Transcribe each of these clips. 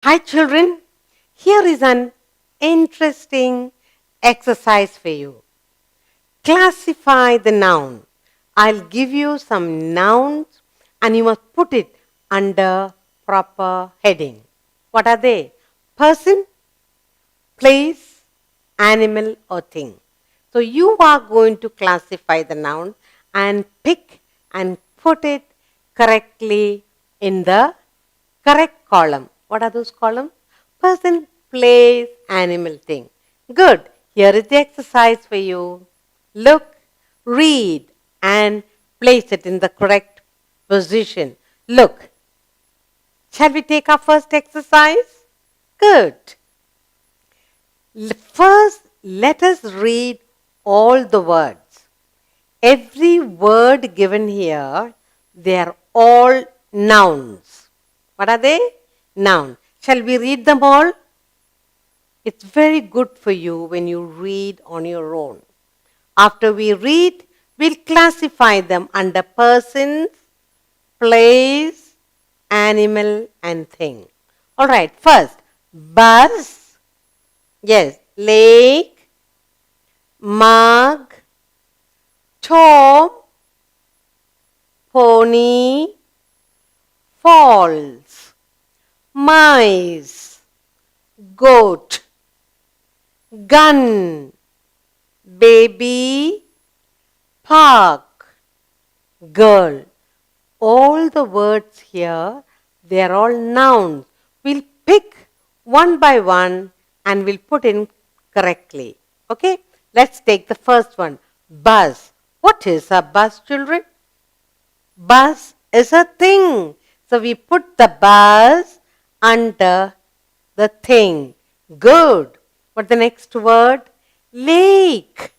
Hi children, here is an interesting exercise for you. Classify the noun. I'll give you some nouns and you must put it under proper heading. What are they? Person, place, animal or thing. So you are going to classify the noun and pick and put it correctly in the correct column. What are those columns? Person, place, animal, thing. Good. Here is the exercise for you. Look, read, and place it in the correct position. Look. Shall we take our first exercise? Good. First, let us read all the words. Every word given here, they are all nouns. What are they? Noun. Shall we read them all? It's very good for you when you read on your own. After we read, we'll classify them under persons, place, animal, and thing. Alright, first, bus, yes, lake, mug, tom, pony, falls, mice, goat, gun, baby, park, girl. All the words here, they are all nouns. We'll pick one by one and we'll put in correctly. Okay? Let's take the first one. Bus. What is a bus, children? Bus is a thing. So we put the bus under the thing. Good. What's the next word? Lake.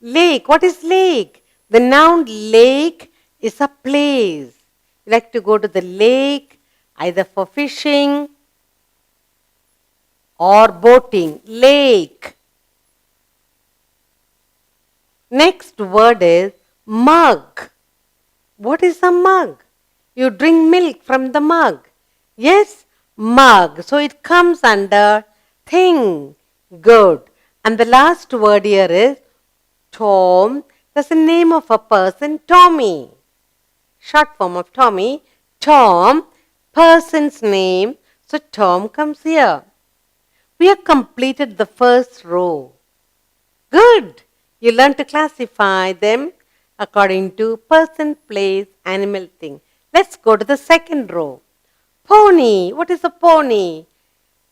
Lake. What is lake? The noun lake is a place. You like to go to the lake either for fishing or boating. Lake. Next word is mug. What is a mug? You drink milk from the mug. Yes, mug. So it comes under thing. Good. And the last word here is Tom. That's the name of a person, Tommy. Short form of Tommy. Tom, person's name. So Tom comes here. We have completed the first row. Good. You learn to classify them according to person, place, animal, thing. Let's go to the second row. Pony. What is a pony?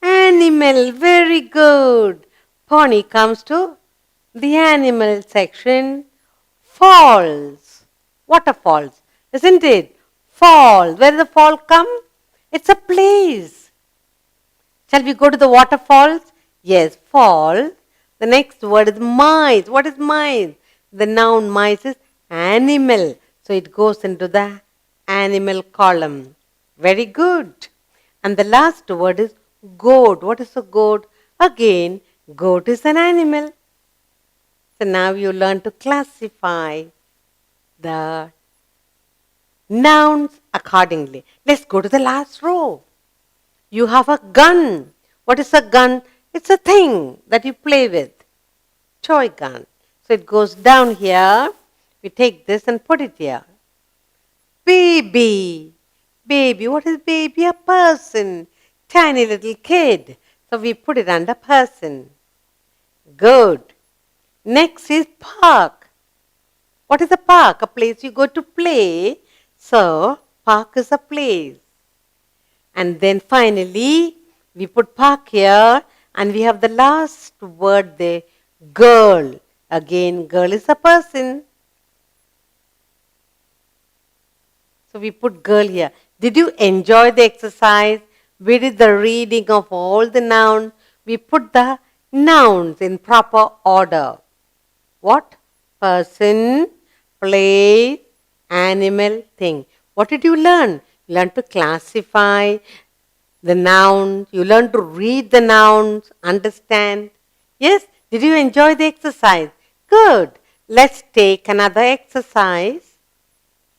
Animal. Very good. Pony comes to the animal section. Falls. Waterfalls. Isn't it? Fall. Where does the fall come? It's a place. Shall we go to the waterfalls? Yes, falls. The next word is mice. What is mice? The noun mice is animal. So it goes into the animal column. Very good. And the last word is goat. What is a goat? Again, goat is an animal. So now you learn to classify the nouns accordingly. Let's go to the last row. You have a gun. What is a gun? It's a thing that you play with. Toy gun. So it goes down here. We take this and put it here. Baby. Baby. What is baby? A person. Tiny little kid. So we put it under person. Good. Next is park. What is a park? A place you go to play. So park is a place. And then finally, we put park here and we have the last word there, girl. Again, girl is a person. So we put girl here. Did you enjoy the exercise? We did the reading of all the nouns. We put the nouns in proper order. What? Person, place, animal, thing. What did you learn? You learned to classify the nouns. You learned to read the nouns, understand. Yes? Did you enjoy the exercise? Good. Let's take another exercise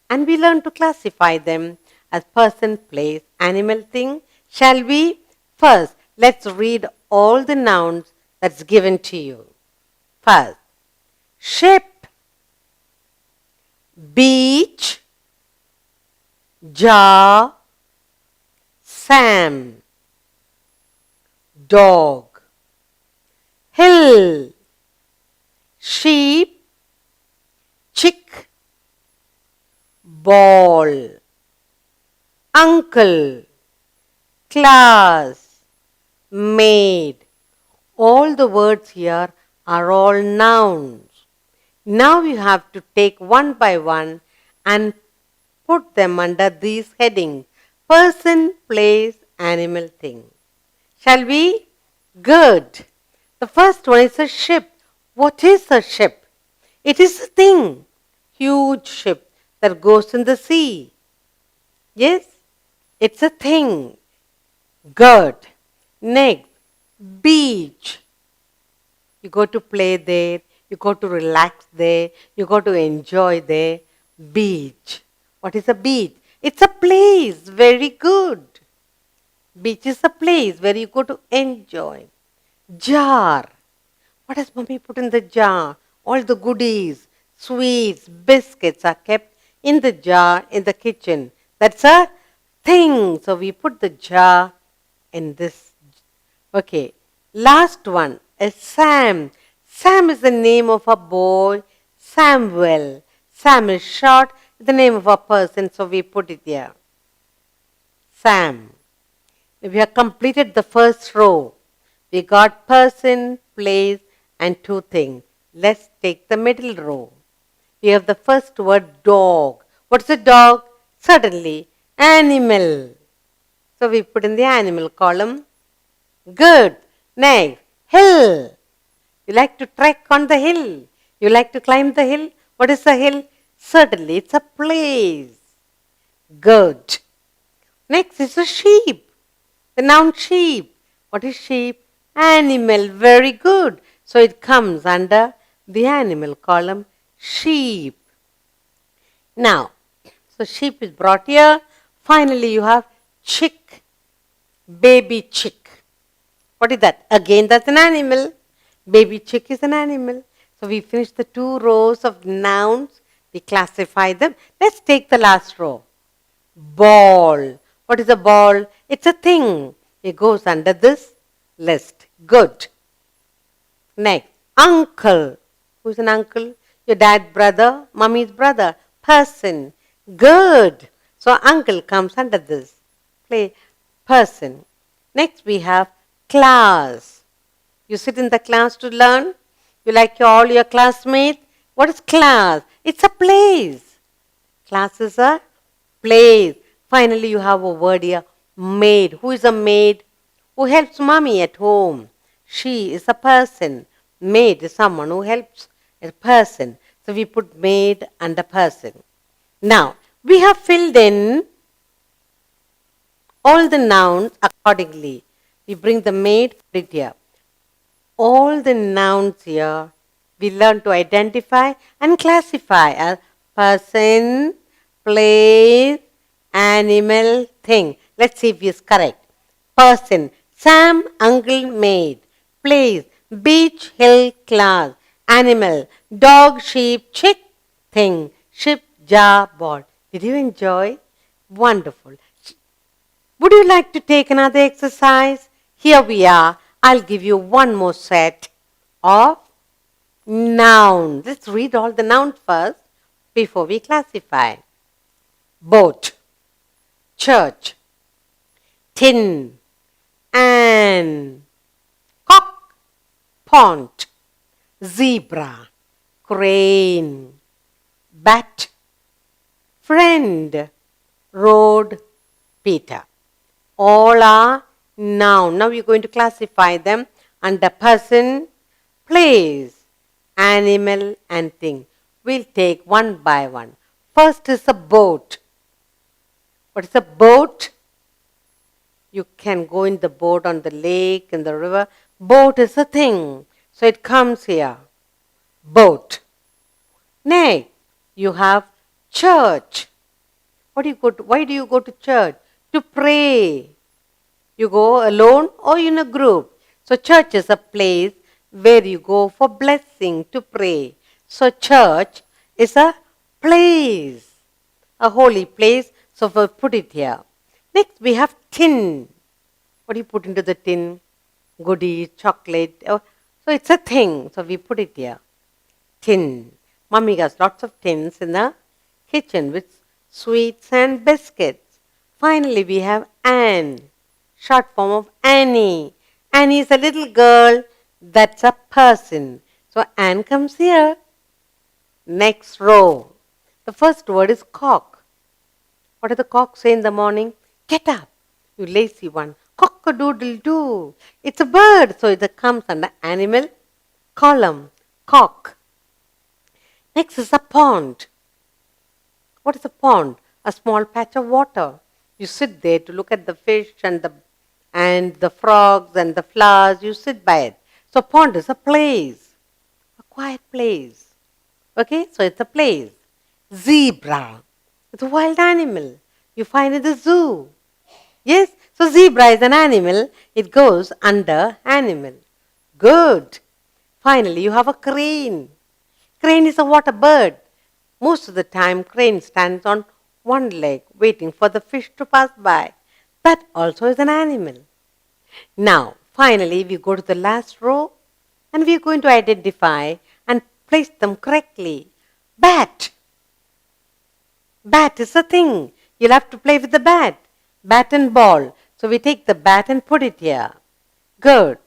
and we learn to classify them as person, place, animal, thing. Shall we? First, let's read all the nouns that's given to you. First, ship, beach, jar, Sam, dog, hill, sheep, chick, ball, uncle, class, maid. All the words here are all nouns. Now you have to take one by one and put them under these headings: person, place, animal, thing. Shall we? Good. The first one is a ship. What is a ship? It is a thing, huge ship that goes in the sea. Yes, it's a thing. Good. Next, beach. You go to play there, you go to relax there, you go to enjoy there. Beach. What is a beach? It's a place. Very good. Beach is a place where you go to enjoy. Jar. What has mommy put in the jar? All the goodies, sweets, biscuits are kept in the jar in the kitchen. That's a thing. So we put the jar in this. Okay. Last one is Sam. Sam is the name of a boy. Samuel. Sam is short. The name of a person. So we put it here. Sam. We have completed the first row. We got person, place, and two things. Let's take the middle row. We have the first word dog. What's a dog? Certainly, animal. So we put in the animal column. Good. Next, hill. You like to trek on the hill. You like to climb the hill. What is a hill? Certainly, it's a place. Good. Next is a sheep. The noun sheep. What is sheep? Animal. Very good. So it comes under the animal column, sheep. Now, so sheep is brought here. Finally, you have chick, baby chick. What is that? Again, that's an animal. Baby chick is an animal. So we finished the two rows of nouns. We classify them. Let's take the last row. Ball. What is a ball? It's a thing. It goes under this list. Good. Next, uncle. Who's an uncle? Your dad's brother, mommy's brother. Person. Good. So uncle comes under this. Play person. Next we have class. You sit in the class to learn. You like all your classmates. What is class? It's a place. Class is a place. Finally, you have a word here, maid. Who is a maid? Who helps mommy at home? She is a person. Maid is someone who helps a person. So we put maid under person. Now, we have filled in all the nouns accordingly. We bring the maid, put it here. All the nouns here, we learn to identify and classify as person, place, animal, thing. Let's see if he is correct. Person, Sam, uncle, maid. Place, beach, hill, class. Animal, dog, sheep, chick, thing. Ship, jar, ball. Did you enjoy? Wonderful. Would you like to take another exercise? Here we are. I'll give you one more set of nouns. Let's read all the nouns first before we classify. Boat, church, tin, an, cock, pond, zebra, crane, bat, friend, road, Peter. All are noun. Now you're going to classify them under person, place, animal, and thing. We'll take one by one. First is a boat. What is a boat? You can go in the boat on the lake, in the river. Boat is a thing. So it comes here. Boat. Next, you have church. Why do you go to church? To pray. You go alone or in a group. So church is a place where you go for blessing to pray. So church is a place, a holy place. So we put it here. Next we have tin. What do you put into the tin? Goodies, chocolate. So it's a thing. So we put it here. Tin. Mummy has lots of tins in the kitchen with sweets and biscuits. Finally, we have Anne, short form of Annie. Annie is a little girl, that's a person. So Anne comes here. Next row. The first word is cock. What does the cock say in the morning? Get up, you lazy one. Cock-a-doodle-doo. It's a bird, so it comes under animal column. Cock. Next is a pond. What is a pond? A small patch of water. You sit there to look at the fish and the frogs and the flowers. You sit by it. So pond is a place, a quiet place. Okay, so it's a place. Zebra. It's a wild animal. You find in the zoo. Yes, so zebra is an animal. It goes under animal. Good. Finally, you have a crane. Crane is a water bird. Most of the time, crane stands on one leg waiting for the fish to pass by. That also is an animal. Now, finally, we go to the last row and we are going to identify and place them correctly. Bat. Bat is a thing. You'll have to play with the bat. Bat and ball. So we take the bat and put it here. Good.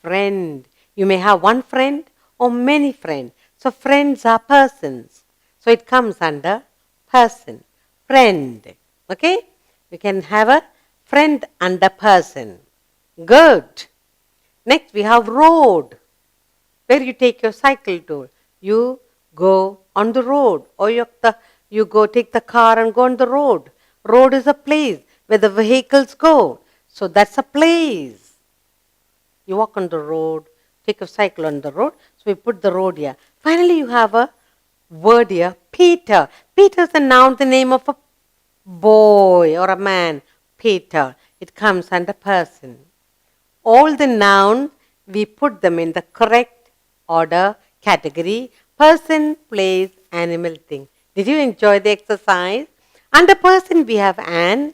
Friend. You may have one friend or many friends. So friends are persons. So it comes under person. Friend. Okay? You can have a friend under person. Good. Next we have road. Where you take your cycle to. You go on the road or you go take the car and go on the road. Road is a place where the vehicles go. So that's a place. You walk on the road, take a cycle on the road. So we put the road here. Finally you have a word here, Peter. Peter is a noun, the name of a boy or a man. Peter. It comes under person. All the nouns, we put them in the correct order, category, person, place, animal, thing. Did you enjoy the exercise? Under person, we have Anne,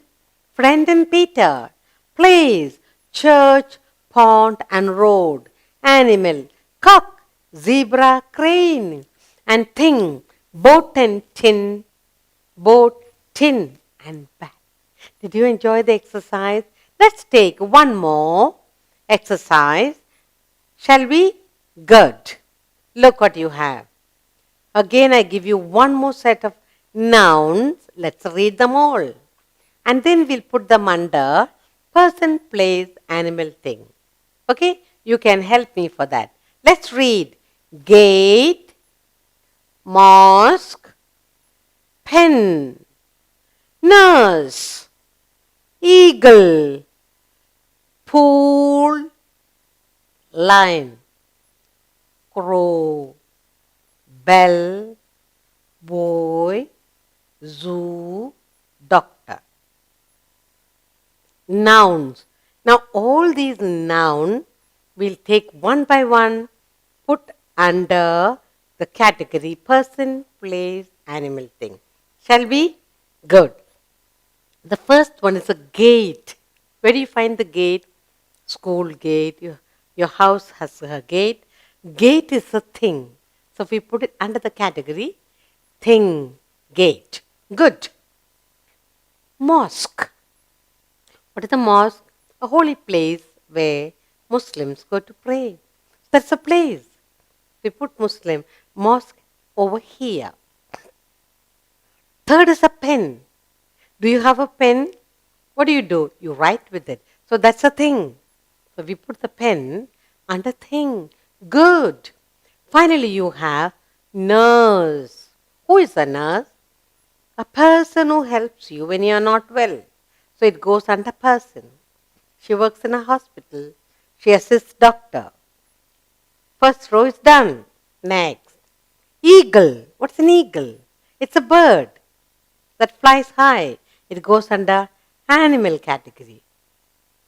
friend and Peter. Place, church, pond and road. Animal, cock, zebra, crane. And thing, boat and tin, boat, tin and bat. Did you enjoy the exercise? Let's take one more exercise. Shall we? Good. Look what you have. Again, I give you one more set of nouns. Let's read them all. And then we'll put them under person, place, animal, thing. Okay? You can help me for that. Let's read. Gate, mosque, pen, nurse, eagle, pool, lion, crow, bell, boy, zoo, doctor. Nouns. Now all these nouns we'll take one by one, put under the category person, place, animal, thing. Shall we? Good. The first one is a gate. Where do you find the gate? School gate. Your house has a gate. Gate is a thing. So if we put it under the category, thing, gate. Good. Mosque. What is a mosque? A holy place where Muslims go to pray. That's a place. We put Muslim, mosque over here. Third is a pen. Do you have a pen? What do? You write with it. So that's a thing. So we put the pen under thing. Good. Finally, you have nurse. Who is a nurse? A person who helps you when you are not well. So it goes under person. She works in a hospital. She assists doctor. First row is done. Next. Eagle. What's an eagle? It's a bird that flies high. It goes under animal category.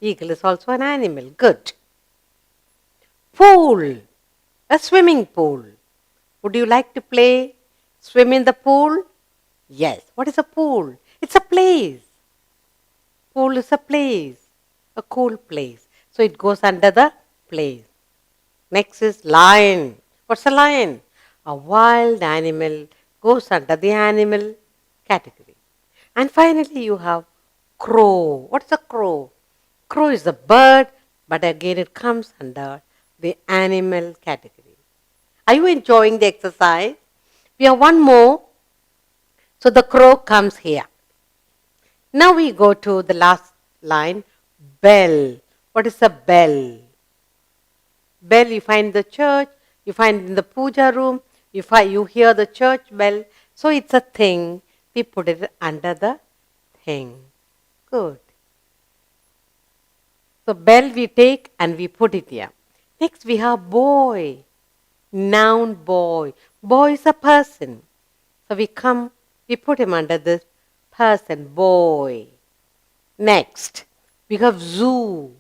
Eagle is also an animal. Good. Pool. A swimming pool. Would you like to play? Swim in the pool? Yes. What is a pool? It's a place. Pool is a place. A cool place. So it goes under the place. Next is lion. What's a lion? A wild animal goes under the animal category. And finally you have crow. What's a crow? Crow is a bird, but again it comes under the animal category. Are you enjoying the exercise? We have one more. So the crow comes here. Now we go to the last line, bell. What is a bell? Bell you find in the church, you find in the puja room, you hear the church bell. So it's a thing. We put it under the thing. Good. So bell we take and we put it here. Next we have boy. Noun boy. Boy is a person. So we put him under this person, boy. Next, we have zoo.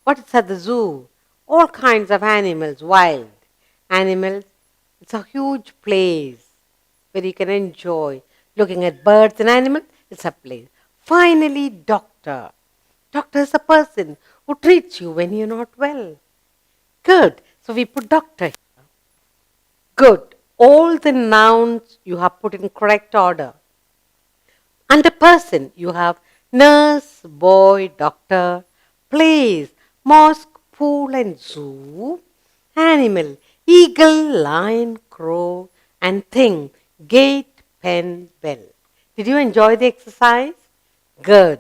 What is at the zoo? All kinds of animals, wild animals. It's a huge place where you can enjoy looking at birds and animals. It's a place. Finally, doctor. Doctor is a person who treats you when you're not well. Good. So we put doctor here. Good. All the nouns you have put in correct order. Under person, you have nurse, boy, doctor, place, mosque, pool and zoo, animal, eagle, lion, crow, and thing, gate, pen, bell. Did you enjoy the exercise? Good.